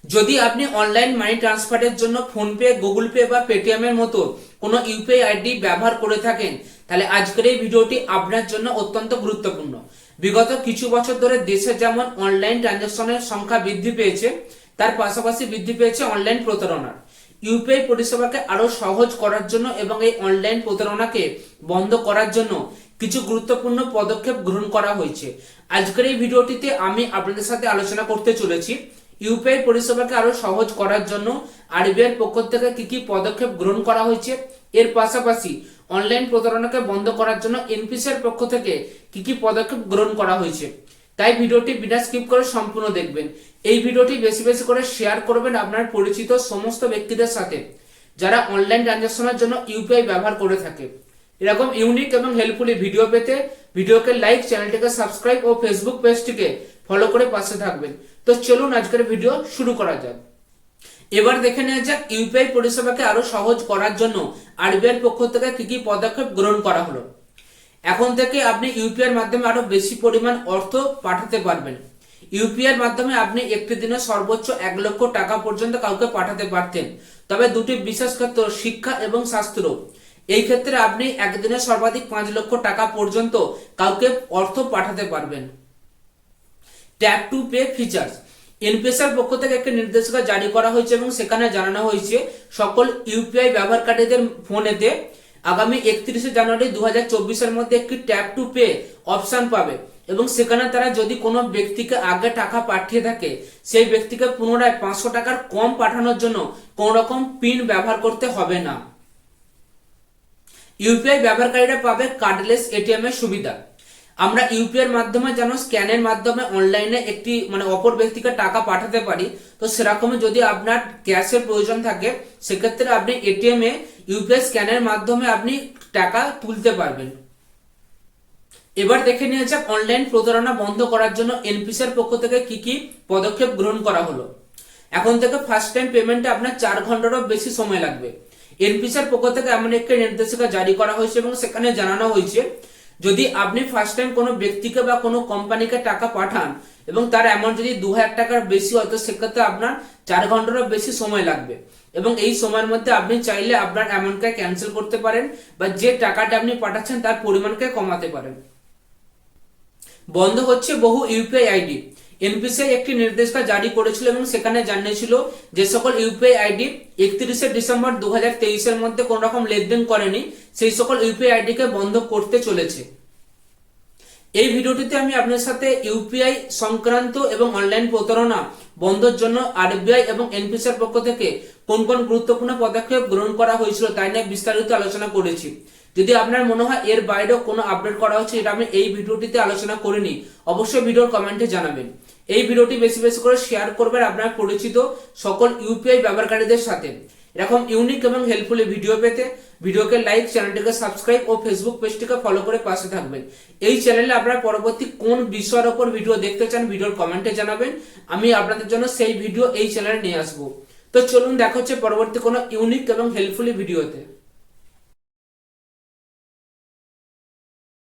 যদি আপনি online money ট্রান্সফারের জন্য ফোনপে, গুগল পে বা পেটিএম এর মতো কোনো ইউপিআই আইডি ব্যবহার করে থাকেন, তাহলে আজকের এই ভিডিওটি আপনার জন্য অত্যন্ত গুরুত্বপূর্ণ। বিগত কিছু বছর ধরে দেশে যেমন অনলাইন ট্রানজাকশনের সংখ্যা বৃদ্ধি পেয়েছে, তার পাশাপাশি বৃদ্ধি পেয়েছে অনলাইন প্রতারণার। ইউপিআই পরিষেবাকে আরো সহজ করার জন্য এবং এই অনলাইন প্রতারণাকে বন্ধ করার জন্য কিছু গুরুত্বপূর্ণ পদক্ষেপ গ্রহণ করা হয়েছে। আজকের এই ভিডিওটিতে আমি আপনাদের সাথে আলোচনা করতে চলেছি ইউপিআই পরিষেবাকে আরো সহজ করার জন্য আরবিআই এর পক্ষ থেকে কি কি পদক্ষেপ গ্রহণ করা হয়েছে, এর পাশাপাশি অনলাইন প্রতারণাকে বন্ধ করার জন্য এনপিসি এর পক্ষ থেকে কি কি পদক্ষেপ গ্রহণ করা হয়েছে। তাই ভিডিওটি বিনা স্কিপ করে সম্পূর্ণ দেখবেন। এই ভিডিওটি বেশি বেশি করে শেয়ার করবেন আপনার পরিচিত সমস্ত ব্যক্তিদের সাথে যারা অনলাইন ট্রানজাকশনের জন্য ইউপিআই ব্যবহার করে থাকে। এরকম ইউনিক এবং হেল্পফুল ভিডিও পেতে ভিডিওকে লাইক, চ্যানেলটিকে সাবস্ক্রাইব ও ফেসবুক পেজটিকে ফলো করে পাশে থাকবেন। তো চলুন আজকের ভিডিও শুরু করা যাক। এবার দেখে নেওয়া যাক ইউপিআই পরিষেবাকে আরো সহজ করার জন্য আরবিআই এর পক্ষ থেকে কি কি পদক্ষেপ গ্রহণ করা হলো। এখন থেকে আপনি ইউপিআই এর মাধ্যমে আরো বেশি পরিমাণ অর্থ পাঠাতে পারবেন। ইউপিআই এর মাধ্যমে আপনি একটি দিনে সর্বোচ্চ 1 লক্ষ টাকা পর্যন্ত কাউকে পাঠাতে পারতেন, তবে দুটি বিশেষ ক্ষেত্র শিক্ষা এবং স্বাস্থ্য। এই ক্ষেত্রে আপনি একদিনে সর্বাধিক 5 লক্ষ টাকা পর্যন্ত কাউকে অর্থ পাঠাতে পারবেন। ট্যাপ টু পে ফিচার্স, এনপিএসআর পক্ষ থেকে একটি নির্দেশিকা জারি করা হয়েছে এবং সেখানে জানানো হয়েছে সকল ইউপিআই ব্যবহারকারীদের ফোনেতে আগামী 31শে জানুয়ারি 2024 এর মধ্যে একটি ট্যাপ টু পে অপশন পাবে এবং সেখানে তারা যদি কোনো ব্যক্তিকে আগে টাকা পাঠিয়ে থাকে, সেই ব্যক্তিকে পুনরায় 500 টাকার কম পাঠানোর জন্য কোন রকম পিন ব্যবহার করতে হবে না। ইউপিআই ব্যবহারকারীরা পাবে কার্ডলেস এটিএম এর সুবিধা। আমরা ইউপিআই এর মাধ্যমে যেন স্ক্যানের মাধ্যমে অনলাইনে একটি অপর ব্যক্তিকে টাকা পাঠাতে পারি, তো সেরকমই যদি আপনার ক্যাশের প্রয়োজন থাকে সেক্ষেত্রে আপনি এটিএম এ ইউপিআই স্ক্যানের মাধ্যমে আপনি টাকা তুলতে পারবেন। এবার দেখে নিয়ে যাক অনলাইন প্রতারণা বন্ধ করার জন্য এনপিসি এর পক্ষ থেকে কি কি পদক্ষেপ গ্রহণ করা হলো। এখন থেকে ফার্স্ট টাইম পেমেন্টে আপনার 4 ঘন্টারও বেশি সময় লাগবে। এনপিসি এর পক্ষ থেকে এমন একটি নির্দেশিকা জারি করা হয়েছে এবং সেখানে জানানো হয়েছে যদি আপনি ফার্স্ট টাইম কোনো ব্যক্তিকে বা কোনো কোম্পানিকে টাকা পাঠান এবং তার অ্যামাউন্ট যদি 2000 টাকার বেশি হয়, তো সেক্ষেত্রে আপনার 4 ঘন্টারও বেশি সময় লাগবে এবং এই সময়ের মধ্যে আপনি চাইলে আপনার অ্যামাউন্টকে ক্যান্সেল করতে পারেন বা যে টাকাটা আপনি পাঠাচ্ছেন তার পরিমাণকে কমাতে পারেন। বন্ধ হচ্ছে বহু ইউপিআই আইডি, এনপিসিআই একটি নির্দেশিকা জারি করেছিল এবং সেখানে জানিয়েছিল যে সকল ইউপিআই আইডি 31শে ডিসেম্বর 2023 এর মধ্যে কোন রকম লেনদেন করেনি, সেই সকল ইউপিআই আইডি কে বন্ধ করতে চলেছে। এই ভিডিওটিতে আমি আপনার সাথে ইউপিআই সংক্রান্ত এবং অনলাইন প্রতারণা বন্ধের জন্য আরবিআই এবং এনপিসি এর পক্ষ থেকে কোন কোন গুরুত্বপূর্ণ পদক্ষেপ গ্রহণ করা হয়েছিল তাই নিয়ে বিস্তারিত আলোচনা করেছি। যদি আপনার মনে হয় এর বাইরেও কোনো আপডেট করা হচ্ছে এটা আমি এই ভিডিওটিতে আলোচনা করিনি, অবশ্যই ভিডিওর কমেন্টে জানাবেন। এই ভিডিওটি বেশি বেশি করে শেয়ার করবেন আপনার পরিচিত সকল ইউপিআই ব্যবহারকারীদের সাথে। এরকম ইউনিক এবং হেল্পফুল ভিডিও পেতে ভিডিওকে লাইক, চ্যানেলটিকে সাবস্ক্রাইব ও ফেসবুক পেজটিকে ফলো করে পাশে থাকবেন। এই চ্যানেলে আপনারা পরবর্তী কোন বিষয়ের উপর ভিডিও দেখতে চান ভিডিওর কমেন্টে জানাবেন, আমি আপনাদের জন্য সেই ভিডিও এই চ্যানেলে নিয়ে আসবো। তো চলুন দেখা হচ্ছে পরবর্তী কোনো ইউনিক এবং হেল্পফুল ভিডিওতে।